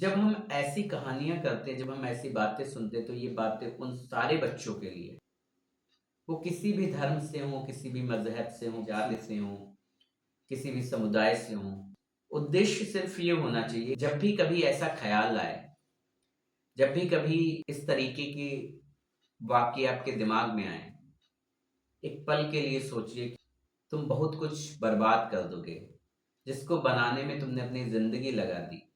जब हम ऐसी कहानियाँ करते हैं, जब हम ऐसी बातें सुनते हैं, तो ये बातें उन सारे बच्चों के लिए, वो किसी भी धर्म से हों, किसी भी मज़हब से हों, जाति से हों, किसी भी समुदाय से हों, उद्देश्य सिर्फ़ ये होना चाहिए, जब भी कभी ऐसा ख़्याल आए, जब भी कभी इस तरीके के वाक़ये आपके दिमाग में आएँ, एक पल के लिए सोचिए कि तुम बहुत कुछ बर्बाद कर दोगे, जिसको बनाने में तुमने अपनी ज़िंदगी लगा दी।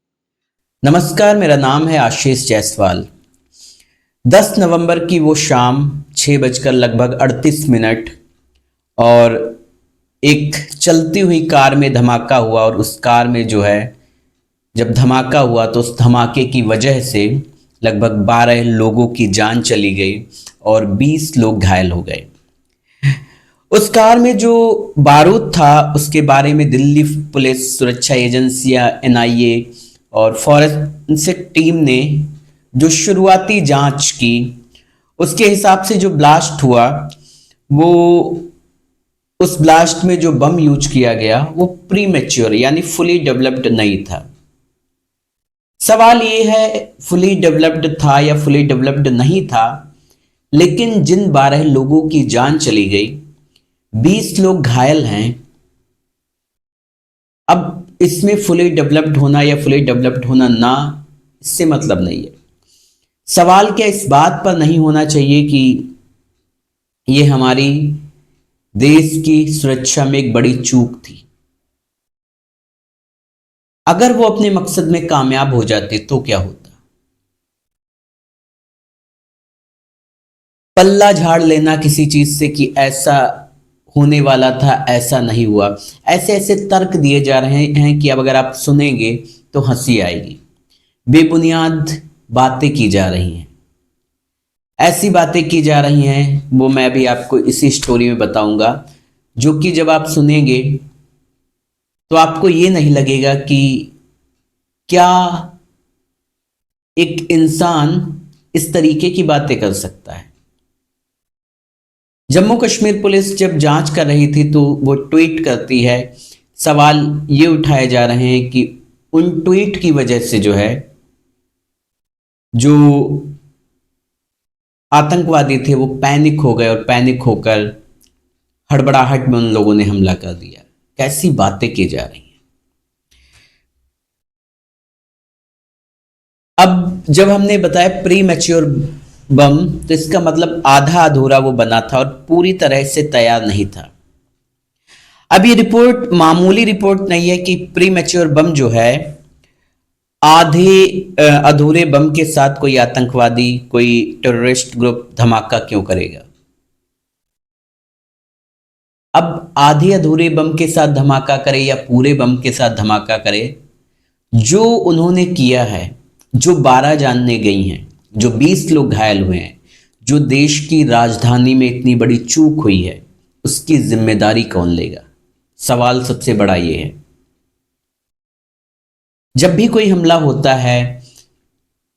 नमस्कार, मेरा नाम है आशीष जायसवाल। 10 नवंबर की वो शाम 6 बजकर लगभग 38 मिनट और एक चलती हुई कार में धमाका हुआ और उस कार में जो है जब धमाका हुआ तो उस धमाके की वजह से लगभग 12 लोगों की जान चली गई और 20 लोग घायल हो गए। उस कार में जो बारूद था उसके बारे में दिल्ली पुलिस, सुरक्षा एजेंसियां, एनआईए और फॉरेंसिक टीम ने जो शुरुआती जांच की, उसके हिसाब से जो ब्लास्ट हुआ वो उस ब्लास्ट में जो बम यूज किया गया वो प्री मैच्योर यानी फुली डेवलप्ड नहीं था। सवाल ये है फुली डेवलप्ड था या फुली डेवलप्ड नहीं था, लेकिन जिन 12 लोगों की जान चली गई, 20 लोग घायल हैं। अब इसमें फुली डेवलप्ड होना या फुली डेवलप्ड होना ना, इससे मतलब नहीं है। सवाल क्या इस बात पर नहीं होना चाहिए कि ये हमारी देश की सुरक्षा में एक बड़ी चूक थी। अगर वो अपने मकसद में कामयाब हो जाते तो क्या होता? पल्ला झाड़ लेना किसी चीज से कि ऐसा होने वाला था, ऐसा नहीं हुआ, ऐसे ऐसे तर्क दिए जा रहे हैं कि अब अगर आप सुनेंगे तो हंसी आएगी। बेबुनियाद बातें की जा रही हैं, ऐसी बातें की जा रही हैं, वो मैं भी आपको इसी स्टोरी में बताऊंगा, जो कि जब आप सुनेंगे तो आपको ये नहीं लगेगा कि क्या एक इंसान इस तरीके की बातें कर सकता है। जम्मू कश्मीर पुलिस जब जांच कर रही थी तो वो ट्वीट करती है। सवाल ये उठाए जा रहे हैं कि उन ट्वीट की वजह से जो है, जो आतंकवादी थे वो पैनिक हो गए और पैनिक होकर हड़बड़ाहट में उन लोगों ने हमला कर दिया। कैसी बातें की जा रही हैं। अब जब हमने बताया प्री मैच्योर बम, तो इसका मतलब आधा अधूरा वो बना था और पूरी तरह से तैयार नहीं था। अब ये रिपोर्ट मामूली रिपोर्ट नहीं है कि प्री मैच्योर बम जो है, आधे अधूरे बम के साथ कोई आतंकवादी, कोई टेररिस्ट ग्रुप धमाका क्यों करेगा। अब आधे अधूरे बम के साथ धमाका करे या पूरे बम के साथ धमाका करे, जो उन्होंने किया है, जो 12 जानने गई हैं, जो 20 लोग घायल हुए हैं, जो देश की राजधानी में इतनी बड़ी चूक हुई है, उसकी जिम्मेदारी कौन लेगा? सवाल सबसे बड़ा ये है। जब भी कोई हमला होता है,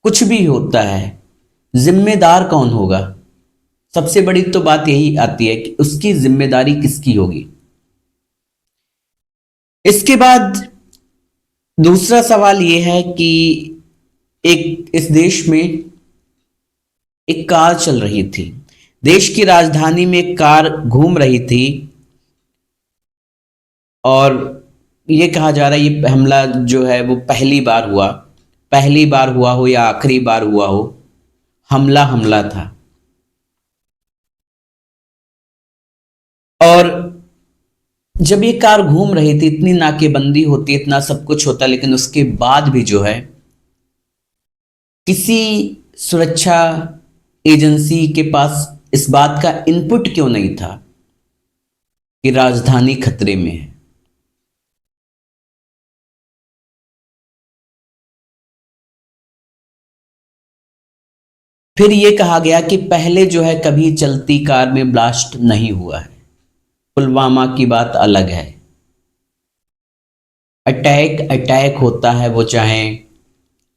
कुछ भी होता है, जिम्मेदार कौन होगा? सबसे बड़ी तो बात यही आती है कि उसकी जिम्मेदारी किसकी होगी। इसके बाद दूसरा सवाल यह है कि एक इस देश में एक कार चल रही थी, देश की राजधानी में एक कार घूम रही थी और ये कहा जा रहा है ये हमला जो है वो पहली बार हुआ हो या आखिरी बार हुआ हो, हमला हमला था। और जब ये कार घूम रही थी, इतनी नाकेबंदी होती, इतना सब कुछ होता, लेकिन उसके बाद भी जो है किसी सुरक्षा एजेंसी के पास इस बात का इनपुट क्यों नहीं था कि राजधानी खतरे में है। फिर ये कहा गया कि पहले जो है कभी चलती कार में ब्लास्ट नहीं हुआ है। पुलवामा की बात अलग है। अटैक अटैक होता है, वो चाहे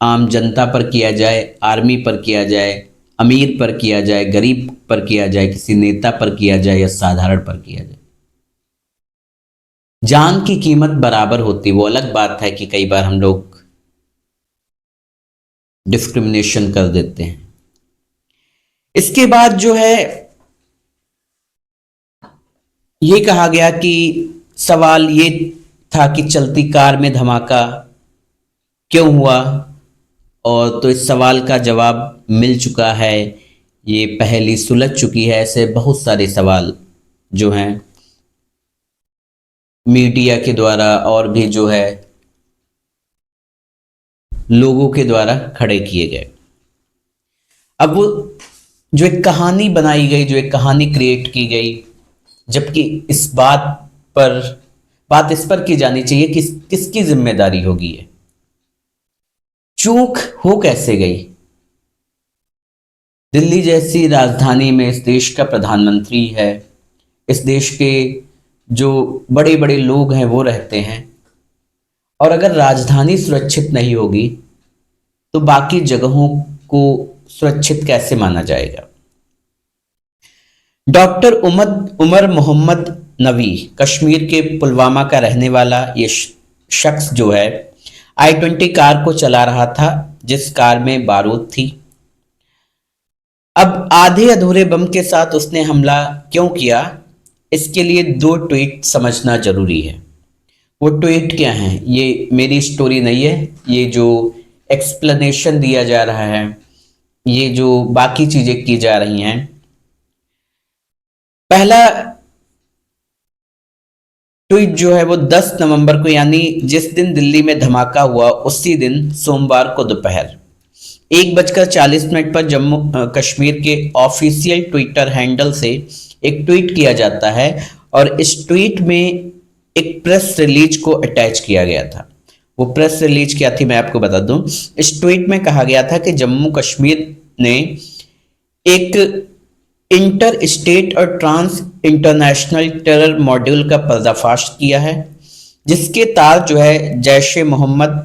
आम जनता पर किया जाए, आर्मी पर किया जाए, अमीर पर किया जाए, गरीब पर किया जाए, किसी नेता पर किया जाए या साधारण पर किया जाए, जान की कीमत बराबर होती। वो अलग बात है कि कई बार हम लोग डिस्क्रिमिनेशन कर देते हैं। इसके बाद जो है ये कहा गया कि सवाल ये था कि चलती कार में धमाका क्यों हुआ, और तो इस सवाल का जवाब मिल चुका है, ये पहेली सुलझ चुकी है। ऐसे बहुत सारे सवाल जो हैं मीडिया के द्वारा और भी जो है लोगों के द्वारा खड़े किए गए। अब वो जो एक कहानी बनाई गई, जो एक कहानी क्रिएट की गई, जबकि इस बात इस पर की जानी चाहिए कि किसकी जिम्मेदारी होगी, ये चूक हो कैसे गई। दिल्ली जैसी राजधानी में इस देश का प्रधानमंत्री है, इस देश के जो बड़े बड़े लोग हैं वो रहते हैं, और अगर राजधानी सुरक्षित नहीं होगी तो बाकी जगहों को सुरक्षित कैसे माना जाएगा। डॉक्टर उमर मोहम्मद नवी, कश्मीर के पुलवामा का रहने वाला ये शख्स जो है i20 कार को चला रहा था, जिस कार में बारूद थी। अब आधे अधूरे बम के साथ उसने हमला क्यों किया, इसके लिए 2 ट्वीट समझना जरूरी है। वो ट्वीट क्या हैं, ये मेरी स्टोरी नहीं है, ये जो एक्सप्लेनेशन दिया जा रहा है, ये जो बाकी चीजें की जा रही हैं। पहला ट्वीट जो है वो 10 नवंबर को, यानी जिस दिन दिल्ली में धमाका हुआ उसी दिन सोमवार को दोपहर 1:40 पर जम्मू कश्मीर के ऑफिशियल ट्विटर हैंडल से एक ट्वीट किया जाता है, और इस ट्वीट में एक प्रेस रिलीज को अटैच किया गया था। वो प्रेस रिलीज क्या थी मैं आपको बता दूं। इस ट्वीट में कहा गया था कि जम्मू कश्मीर ने एक इंटर स्टेट और ट्रांस इंटरनेशनल टेरर मॉड्यूल का पर्दाफाश किया है, जिसके तार जो है जैश ए मोहम्मद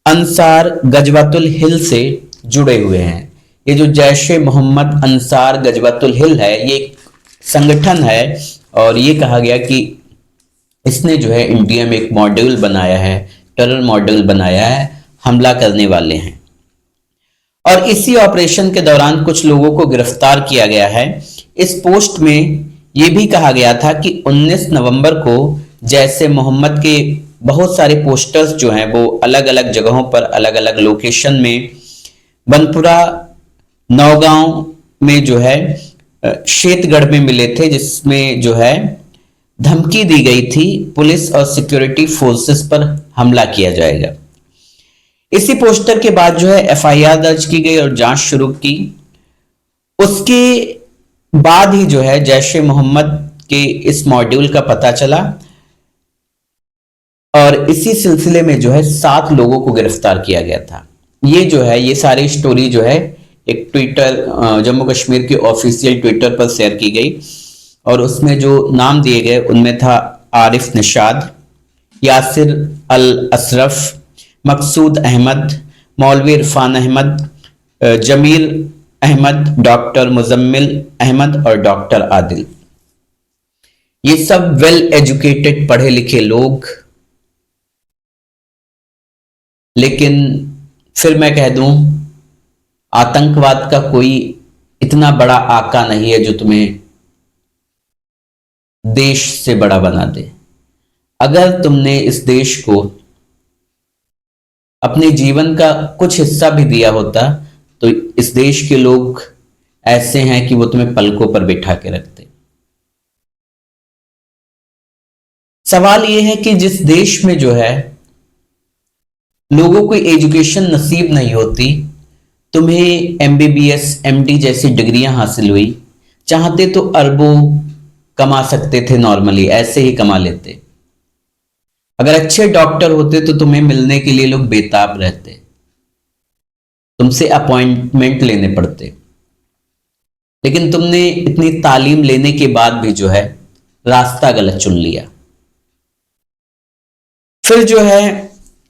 अंसार गजवतुल हिल से जुड़े हुए हैं। ये जो जैश ए मोहम्मद अंसार गजवतुल हिल है, ये एक संगठन है, और ये कहा गया कि इसने जो है इंडिया में एक मॉड्यूल बनाया है, टेरर मॉड्यूल बनाया है, हमला करने वाले हैं। और इसी ऑपरेशन के दौरान कुछ लोगों को गिरफ्तार किया गया है। इस पोस्ट में यह भी कहा गया था कि 19 नवंबर को जैसे मोहम्मद के बहुत सारे पोस्टर्स जो हैं वो अलग अलग जगहों पर, अलग अलग लोकेशन में, बनपुरा, नौगांव में जो है शेतगढ़ में मिले थे, जिसमें जो है धमकी दी गई थी पुलिस और सिक्योरिटी फोर्सेस पर हमला किया जाएगा। इसी पोस्टर के बाद जो है एफआईआर दर्ज की गई और जांच शुरू की। उसके बाद ही जो है जैश ए मोहम्मद के इस मॉड्यूल का पता चला, और इसी सिलसिले में जो है 7 लोगों को गिरफ्तार किया गया था। ये जो है ये सारी स्टोरी जो है एक ट्विटर जम्मू कश्मीर के ऑफिशियल ट्विटर पर शेयर की गई, और उसमें जो नाम दिए गए उनमें था आरिफ निशाद, यासिर अल अशरफ, मकसूद अहमद, मौलवी इरफान अहमद, जमीर अहमद, डॉक्टर मुजम्मिल अहमद और डॉक्टर आदिल। ये सब वेल एजुकेटेड पढ़े लिखे लोग, लेकिन फिर मैं कह दूं आतंकवाद का कोई इतना बड़ा आका नहीं है जो तुम्हें देश से बड़ा बना दे। अगर तुमने इस देश को अपने जीवन का कुछ हिस्सा भी दिया होता तो इस देश के लोग ऐसे हैं कि वो तुम्हें पलकों पर बिठा के रखते। सवाल ये है कि जिस देश में जो है लोगों को एजुकेशन नसीब नहीं होती, तुम्हें एमबीबीएस एमडी जैसी डिग्रियां हासिल हुई, चाहते तो अरबों कमा सकते थे, नॉर्मली ऐसे ही कमा लेते। अगर अच्छे डॉक्टर होते तो तुम्हें मिलने के लिए लोग बेताब रहते, तुमसे अपॉइंटमेंट लेने पड़ते। लेकिन तुमने इतनी तालीम लेने के बाद भी जो है रास्ता गलत चुन लिया। फिर जो है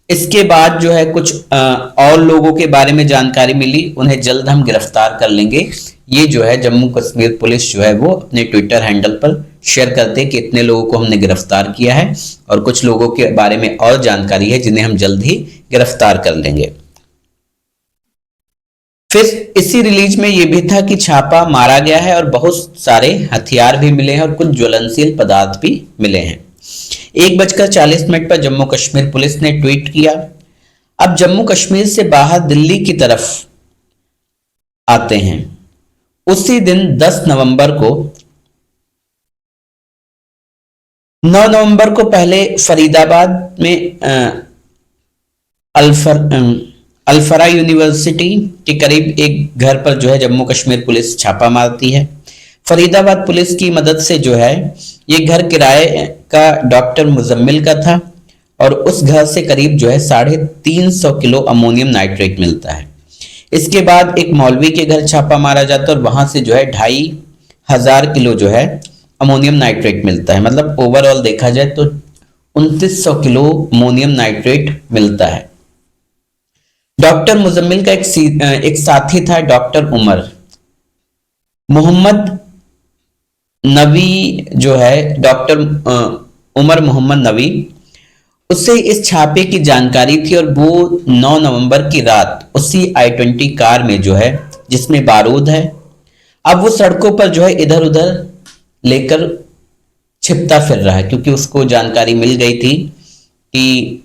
इसके बाद जो है कुछ और लोगों के बारे में जानकारी मिली, उन्हें जल्द हम गिरफ्तार कर लेंगे। ये जो है जम्मू कश्मीर पुलिस जो है वो अपने ट्विटर हैंडल पर शेयर करते हैं कि इतने लोगों को हमने गिरफ्तार किया है, और कुछ लोगों के बारे में और जानकारी है जिन्हें हम जल्द ही गिरफ्तार कर लेंगे। फिर इसी रिलीज में ये भी था कि छापा मारा गया है और बहुत सारे हथियार भी मिले हैं और कुछ ज्वलनशील पदार्थ भी मिले हैं। 1:40 पर जम्मू कश्मीर पुलिस ने ट्वीट किया। अब जम्मू कश्मीर से बाहर दिल्ली की तरफ आते हैं। उसी दिन 10 नवंबर को 9 नवंबर को पहले फरीदाबाद में अल्फरा यूनिवर्सिटी के करीब एक घर पर जो है जम्मू कश्मीर पुलिस छापा मारती है। फरीदाबाद पुलिस की मदद से जो है ये घर किराए का डॉक्टर मुजम्मिल का था और उस घर से करीब जो है 350 किलो अमोनियम नाइट्रेट मिलता है। इसके बाद एक मौलवी के घर छापा मारा जाता है और वहां से जो है 2500 किलो जो है अमोनियम नाइट्रेट मिलता है। मतलब ओवरऑल देखा जाए तो 2900 किलो अमोनियम नाइट्रेट मिलता है। डॉक्टर मुजम्मिल का एक साथी था डॉक्टर उमर मोहम्मद नवी जो है डॉक्टर उमर मोहम्मद नवी, उससे इस छापे की जानकारी थी और वो 9 नवंबर की रात उसी I-20 कार में जो है जिसमें बारूद है, अब वो सड़कों पर जो है इधर उधर लेकर छिपता फिर रहा है क्योंकि उसको जानकारी मिल गई थी कि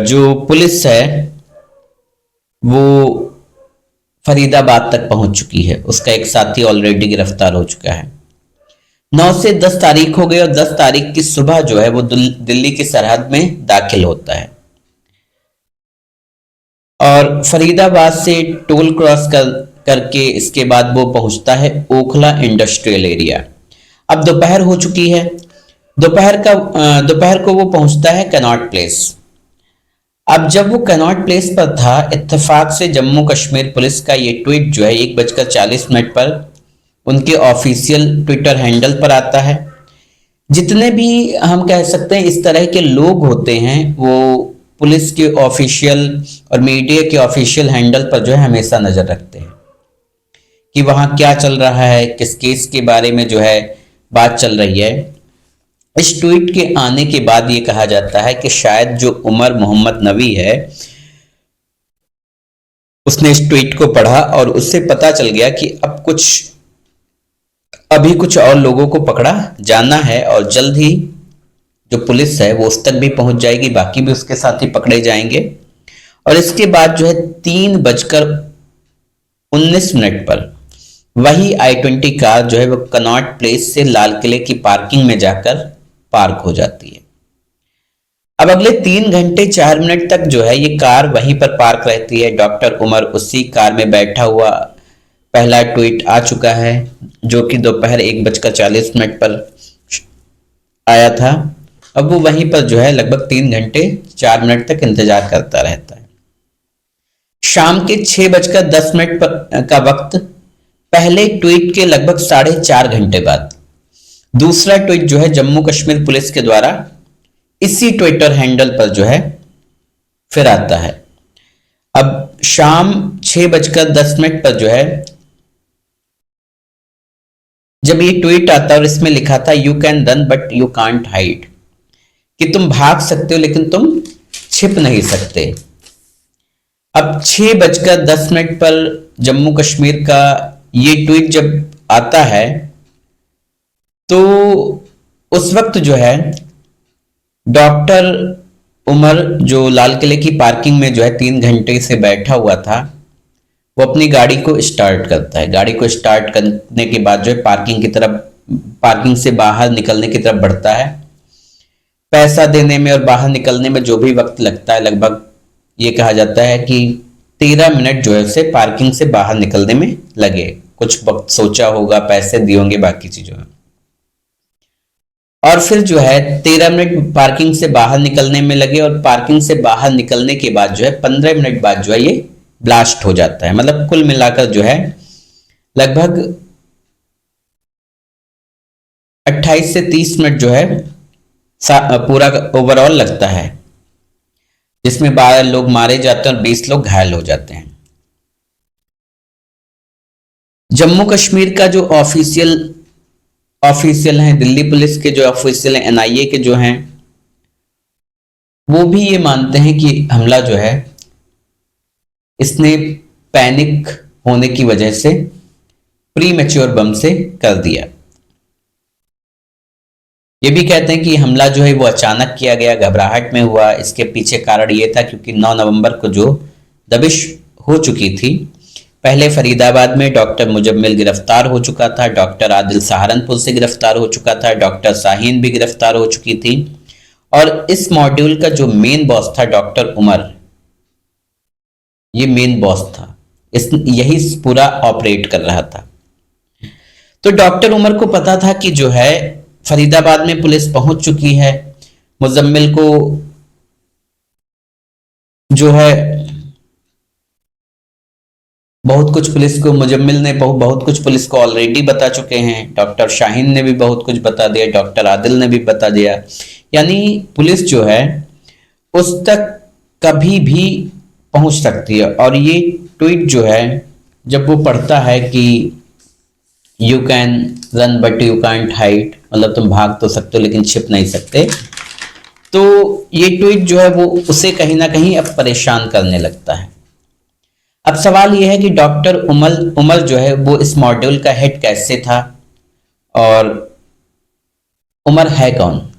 जो पुलिस है वो फरीदाबाद तक पहुंच चुकी है। उसका एक साथी ऑलरेडी गिरफ्तार हो चुका है। 9 से 10 तारीख हो गई और 10 तारीख की सुबह जो है वो दिल्ली की सरहद में दाखिल होता है और फरीदाबाद से टोल क्रॉस करके इसके बाद वो पहुंचता है ओखला इंडस्ट्रियल एरिया। अब दोपहर हो चुकी है। दोपहर को वो पहुंचता है कनॉट प्लेस। अब जब वो कनॉट प्लेस पर था, इत्तेफाक से जम्मू कश्मीर पुलिस का ये ट्वीट जो है 1:40 पर उनके ऑफिशियल ट्विटर हैंडल पर आता है। जितने भी हम कह सकते हैं इस तरह के लोग होते हैं वो पुलिस के ऑफिशियल और मीडिया के ऑफिशियल हैंडल पर जो है हमेशा नजर रखते हैं कि वहां क्या चल रहा है, किस केस के बारे में जो है बात चल रही है। इस ट्वीट के आने के बाद ये कहा जाता है कि शायद जो उमर मोहम्मद नवी है उसने इस ट्वीट को पढ़ा और उससे पता चल गया कि अभी कुछ और लोगों को पकड़ा जाना है और जल्द ही जो पुलिस है वो उस तक भी पहुंच जाएगी, बाकी भी उसके साथ ही पकड़े जाएंगे। और इसके बाद जो है 3:19 पर वही I-20 कार जो है वो कनॉट प्लेस से लाल किले की पार्किंग में जाकर पार्क हो जाती है। अब अगले 3 घंटे 4 मिनट तक जो है ये कार वहीं पर पार्क रहती है। डॉक्टर उमर उसी कार में बैठा हुआ। पहला ट्वीट आ चुका है जो कि दोपहर 1:40 पर आया था। अब वो वहीं पर जो है लगभग 3 घंटे 4 मिनट तक इंतजार करता रहता है। शाम के 6:10 का वक्त, पहले ट्वीट के लगभग 4.5 घंटे बाद दूसरा ट्वीट जो है जम्मू कश्मीर पुलिस के द्वारा इसी ट्विटर हैंडल पर जो है फिर आता है। अब शाम 6:10 पर जो है जब ये ट्वीट आता है और इसमें लिखा था you can run but you can't hide, कि तुम भाग सकते हो लेकिन तुम छिप नहीं सकते। अब 6:10 पर जम्मू कश्मीर का ये ट्वीट जब आता है तो उस वक्त जो है डॉक्टर उमर जो लाल किले की पार्किंग में जो है 3 घंटे से बैठा हुआ था वो अपनी गाड़ी को स्टार्ट करता है। गाड़ी को स्टार्ट करने के बाद जो है पार्किंग से बाहर निकलने की तरफ बढ़ता है। पैसा देने में और बाहर निकलने में जो भी वक्त लगता है लगभग ये कहा जाता है कि 13 मिनट जो है उसे पार्किंग से बाहर निकलने में लगे। कुछ वक्त सोचा होगा, पैसे दिए होंगे, बाकी चीजों में। और फिर जो है 13 मिनट पार्किंग से बाहर निकलने में लगे और पार्किंग से बाहर निकलने के बाद जो है 15 मिनट बाद जो है ये ब्लास्ट हो जाता है। मतलब कुल मिलाकर जो है लगभग 28 से 30 मिनट जो है पूरा ओवरऑल लगता है, जिसमें 12 लोग मारे जाते हैं और 20 लोग घायल हो जाते हैं। जम्मू कश्मीर का जो ऑफिशियल हैं, दिल्ली पुलिस के जो ऑफिशियल हैं, NIA के जो हैं, वो भी ये मानते हैं कि हमला जो है इसने पैनिक होने की वजह से प्री मैच्योर बम से कर दिया। ये भी कहते हैं कि हमला जो है वो अचानक किया गया, घबराहट में हुआ। इसके पीछे कारण ये था क्योंकि 9 नवंबर को जो दबिश हो चुकी थी, पहले फरीदाबाद में डॉक्टर मुजम्मिल गिरफ्तार हो चुका था, डॉक्टर आदिल सहारनपुर से गिरफ्तार हो चुका था, डॉक्टर शाहीन भी गिरफ्तार हो चुकी थी, और इस मॉड्यूल का जो मेन बॉस था डॉक्टर उमर, ये मेन बॉस था, इस यही पूरा ऑपरेट कर रहा था। तो डॉक्टर उमर को पता था कि जो है फरीदाबाद में पुलिस पहुंच चुकी है, मुजम्मिल को जो है मुजम्मिल ने बहुत कुछ पुलिस को ऑलरेडी बता चुके हैं, डॉक्टर शाहीन ने भी बहुत कुछ बता दिया, डॉक्टर आदिल ने भी बता दिया। यानी पुलिस जो है उस तक कभी भी पहुंच सकती है। और ये ट्वीट जो है जब वो पढ़ता है कि you can run but you can't hide, मतलब तुम भाग तो सकते हो लेकिन छिप नहीं सकते, तो ये ट्वीट जो है वो उसे कहीं ना कहीं अब परेशान करने लगता है। अब सवाल यह है कि डॉक्टर उमर जो है वो इस मॉड्यूल का हेड कैसे था, और उमर है कौन?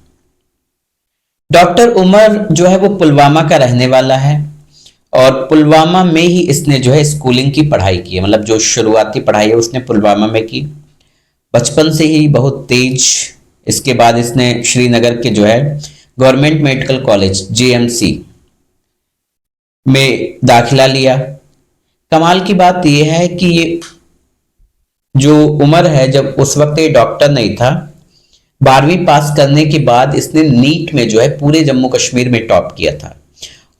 डॉक्टर उमर जो है वो पुलवामा का रहने वाला है, और पुलवामा में ही इसने जो है स्कूलिंग की पढ़ाई की है, मतलब जो शुरुआती पढ़ाई है उसने पुलवामा में की, बचपन से ही बहुत तेज। इसके बाद इसने श्रीनगर के जो है गवर्नमेंट मेडिकल कॉलेज जेएमसी में दाखिला लिया। कमाल की बात यह है कि ये जो उमर है, जब उस वक्त ये डॉक्टर नहीं था, 12वीं पास करने के बाद इसने नीट में जो है पूरे जम्मू कश्मीर में टॉप किया था,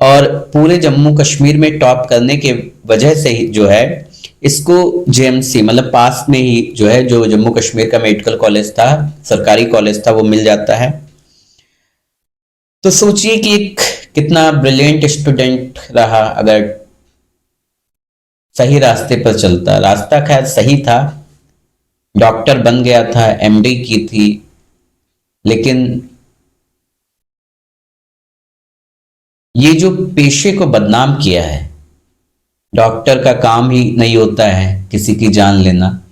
और पूरे जम्मू कश्मीर में टॉप करने के वजह से ही जो है इसको जेएमसी मतलब पास में ही जो है जो जम्मू कश्मीर का मेडिकल कॉलेज था, सरकारी कॉलेज था, वो मिल जाता है। तो सोचिए कि एक कितना ब्रिलियंट स्टूडेंट रहा अगर सही रास्ते पर चलता। रास्ता खैर सही था, डॉक्टर बन गया था, एमडी की थी, लेकिन ये जो पेशे को बदनाम किया है, डॉक्टर का काम ही नहीं होता है किसी की जान लेना।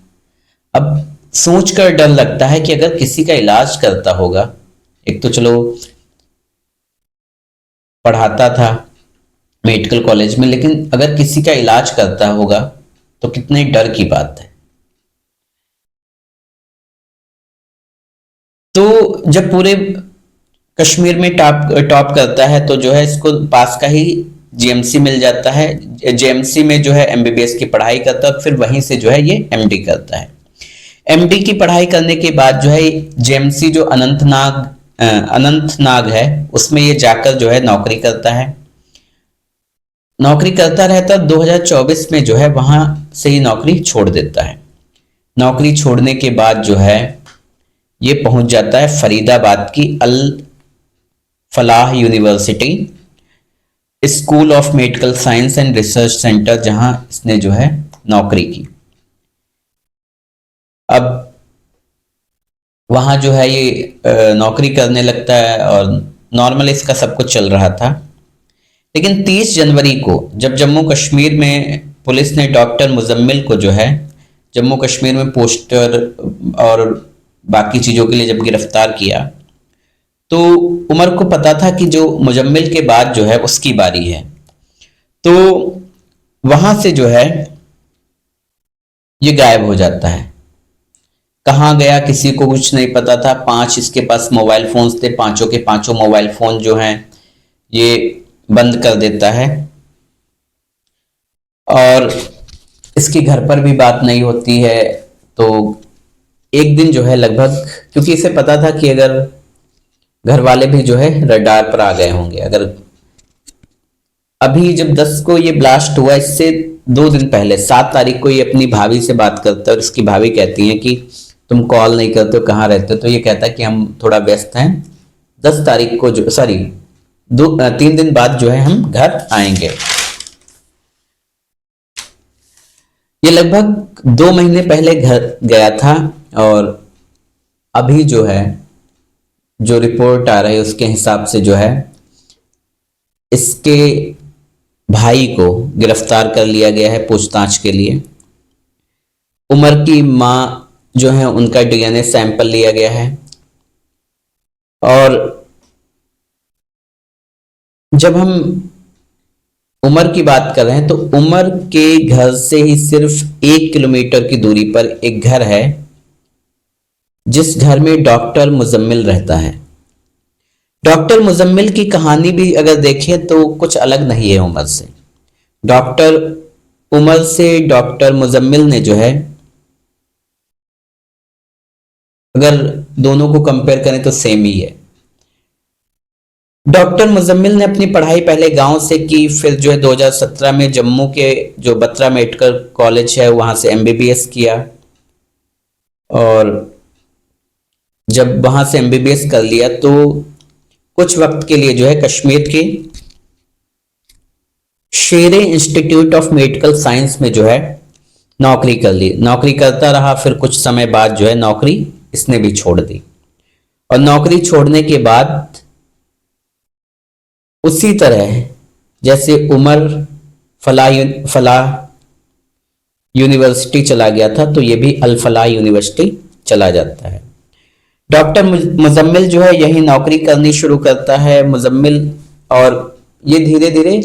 अब सोचकर डर लगता है कि अगर किसी का इलाज करता होगा, एक तो चलो पढ़ाता था मेडिकल कॉलेज में, लेकिन अगर किसी का इलाज करता होगा तो कितने डर की बात है। तो जब पूरे कश्मीर में टॉप करता है तो जो है इसको पास का ही जेएमसी मिल जाता है। जेएमसी में जो है एमबीबीएस की पढ़ाई करता है, और फिर वहीं से जो है ये एमडी करता है। एमडी की पढ़ाई करने के बाद जो है जेएमसी जो अनंतनाग है उसमें ये जाकर जो है नौकरी करता है। नौकरी करता रहता, 2024 में जो है वहां से ही नौकरी छोड़ देता है। नौकरी छोड़ने के बाद जो है ये पहुंच जाता है फरीदाबाद की Al Falah university school of medical science and research centre, जहां इसने जो है नौकरी की। अब वहां जो है ये नौकरी करने लगता है और नॉर्मल इसका सब कुछ चल रहा था। लेकिन 30 जनवरी को जब जम्मू कश्मीर में पुलिस ने डॉक्टर मुजम्मिल को जो है जम्मू कश्मीर में पोस्टर और बाकी चीज़ों के लिए जब गिरफ्तार किया, तो उमर को पता था कि जो मुजम्मिल के बाद जो है उसकी बारी है। तो वहां से जो है ये गायब हो जाता है। कहाँ गया किसी को कुछ नहीं पता था। 5 इसके पास मोबाइल फोन्स थे, पांचों के पांचों मोबाइल फोन जो हैं ये बंद कर देता है, और इसके घर पर भी बात नहीं होती है। तो एक दिन जो है लगभग, क्योंकि इसे पता था कि अगर घर वाले भी जो है रडार पर आ गए होंगे, अगर अभी जब 10 को ये ब्लास्ट हुआ, इससे 2 दिन पहले 7 तारीख को ये अपनी भाभी से बात करता है, और इसकी भाभी कहती है कि तुम कॉल नहीं करते हो, कहाँ रहते हो? तो ये कहता है कि हम थोड़ा व्यस्त हैं, 10 तारीख को जो 3 दिन बाद जो है हम घर आएंगे। ये लगभग 2 महीने पहले घर गया था, और अभी जो है जो रिपोर्ट आ रही है उसके हिसाब से जो है इसके भाई को गिरफ्तार कर लिया गया है पूछताछ के लिए। उमर की मां जो है उनका डीएनए सैंपल लिया गया है। और जब हम उमर की बात कर रहे हैं तो उमर के घर से ही सिर्फ 1 किलोमीटर की दूरी पर एक घर है, जिस घर में डॉक्टर मुजम्मिल रहता है। डॉक्टर मुजम्मिल की कहानी भी अगर देखें तो कुछ अलग नहीं है उमर से। डॉक्टर उमर से डॉक्टर मुजम्मिल ने जो है, अगर दोनों को कंपेयर करें तो सेम ही है। डॉक्टर मुजम्मिल ने अपनी पढ़ाई पहले गांव से की, फिर जो है 2017 में जम्मू के जो बत्रा मेडिकल कॉलेज है वहां से एमबीबीएस किया। और जब वहां से एमबीबीएस कर लिया तो कुछ वक्त के लिए जो है कश्मीर के शेरे इंस्टीट्यूट ऑफ मेडिकल साइंस में जो है नौकरी कर ली। नौकरी करता रहा, फिर कुछ समय बाद जो है नौकरी इसने भी छोड़ दी। और नौकरी छोड़ने के बाद उसी तरह जैसे उमर फलाह यूनिवर्सिटी चला गया था, तो ये भी अल फलाह यूनिवर्सिटी चला जाता है। डॉक्टर मुजम्मिल जो है यही नौकरी करनी शुरू करता है मुजम्मिल। और ये धीरे धीरे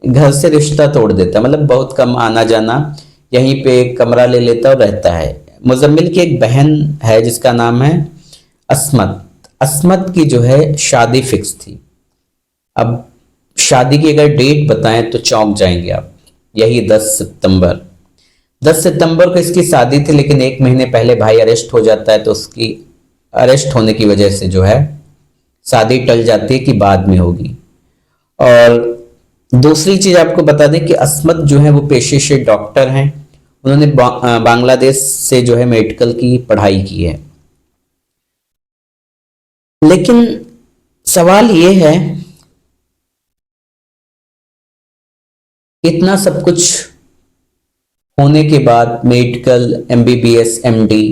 घर से रिश्ता तोड़ देता है, मतलब बहुत कम आना जाना, यहीं पे कमरा ले लेता और रहता है। मुजम्मिल की एक बहन है जिसका नाम है अस्मत। अस्मत की जो है शादी फिक्स थी। अब शादी की अगर डेट बताएं तो चौंक जाएंगे आप। यही 10 सितंबर। 10 सितंबर को इसकी शादी थी, लेकिन 1 महीने पहले भाई अरेस्ट हो जाता है, तो उसकी अरेस्ट होने की वजह से जो है शादी टल जाती है कि बाद में होगी। और दूसरी चीज आपको बता दें कि अस्मत जो है वो पेशे से डॉक्टर हैं। उन्होंने बांग्लादेश से जो है मेडिकल की पढ़ाई की है। लेकिन सवाल ये है, इतना सब कुछ होने के बाद मेडिकल एमबीबीएस एमडी,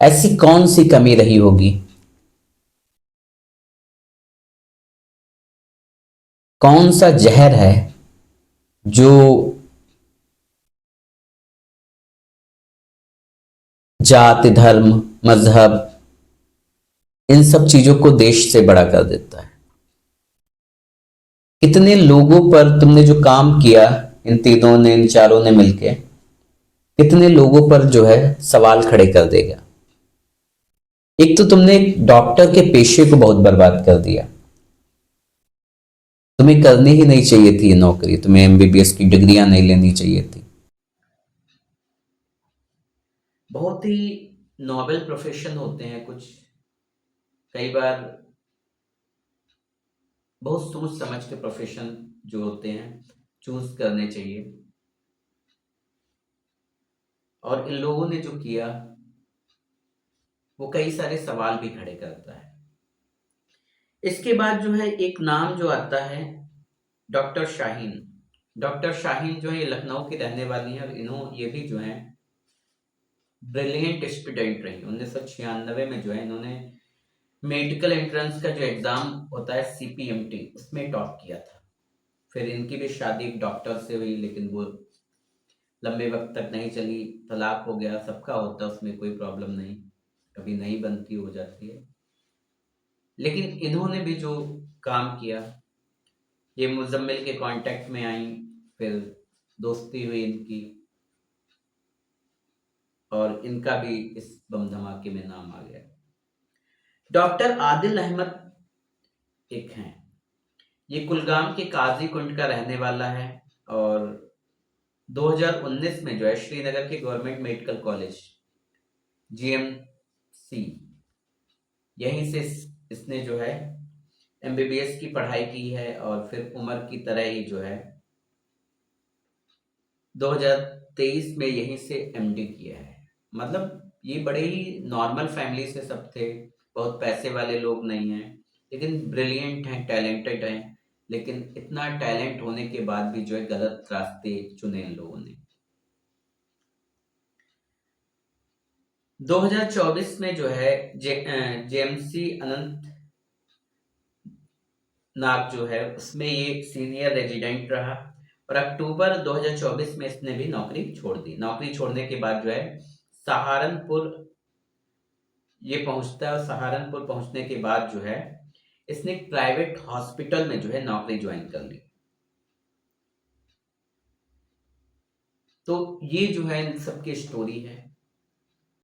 ऐसी कौन सी कमी रही होगी, कौन सा जहर है जो जाति धर्म मजहब इन सब चीजों को देश से बड़ा कर देता है। कितने लोगों पर तुमने जो काम किया, इन तीनों ने इन चारों ने मिलके कितने लोगों पर जो है सवाल खड़े कर देगा। एक तो तुमने एक डॉक्टर के पेशे को बहुत बर्बाद कर दिया। तुम्हें करनी ही नहीं चाहिए थी ये नौकरी, तुम्हें एमबीबीएस की डिग्रियां नहीं लेनी चाहिए थी। बहुत ही नोबेल प्रोफेशन होते हैं कुछ, कई बार बहुत सोच समझ के प्रोफेशन जो होते हैं चूज करने चाहिए। और इन लोगों ने जो किया वो कई सारे सवाल भी खड़े करता है। इसके बाद जो है एक नाम जो आता है, डॉक्टर शाहीन। डॉक्टर शाहीन जो है ये लखनऊ की रहने वाली हैं, और ये भी जो है ब्रिलियंट स्टूडेंट रही। 1996 में जो है इन्होंने मेडिकल एंट्रेंस का जो एग्जाम होता है सीपीएमटी, उसमें टॉप किया था। फिर इनकी भी शादी एक डॉक्टर से हुई, लेकिन वो लंबे वक्त तक नहीं चली, तलाक हो गया। सबका होता है, उसमें कोई प्रॉब्लम नहीं, कभी नहीं बनती हो जाती है। लेकिन इन्होंने भी जो काम किया, ये मुजम्मिल के कांटेक्ट में आई, फिर दोस्ती हुई इनकी, और इनका भी इस बम धमाके में नाम आ गया। डॉक्टर आदिल अहमद एक हैं, ये कुलगाम के काजी कुंड का रहने वाला है। और 2019 में जो है श्रीनगर के गवर्नमेंट मेडिकल कॉलेज जीएमसी, यहीं से इसने जो है एमबीबीएस की पढ़ाई की है। और फिर उमर की तरह ही जो है 2023 में यहीं से एमडी किया है। मतलब ये बड़े ही नॉर्मल फैमिली से सब थे, बहुत पैसे वाले लोग नहीं हैं, लेकिन ब्रिलियंट हैं, टैलेंटेड हैं। लेकिन इतना टैलेंट होने के बाद भी जो है गलत रास्ते चुने इन लोगों ने। 2024 में जो है जेएमसी अनंत नाग जो है उसमें ये सीनियर रेजिडेंट रहा और अक्टूबर 2024 में इसने भी नौकरी छोड़ दी। नौकरी छोड़ने के बाद जो है सहारनपुर ये पहुंचता है और सहारनपुर पहुंचने के बाद जो है इसने एक प्राइवेट हॉस्पिटल में जो है नौकरी ज्वाइन कर ली। तो ये जो है इन सबकी स्टोरी है।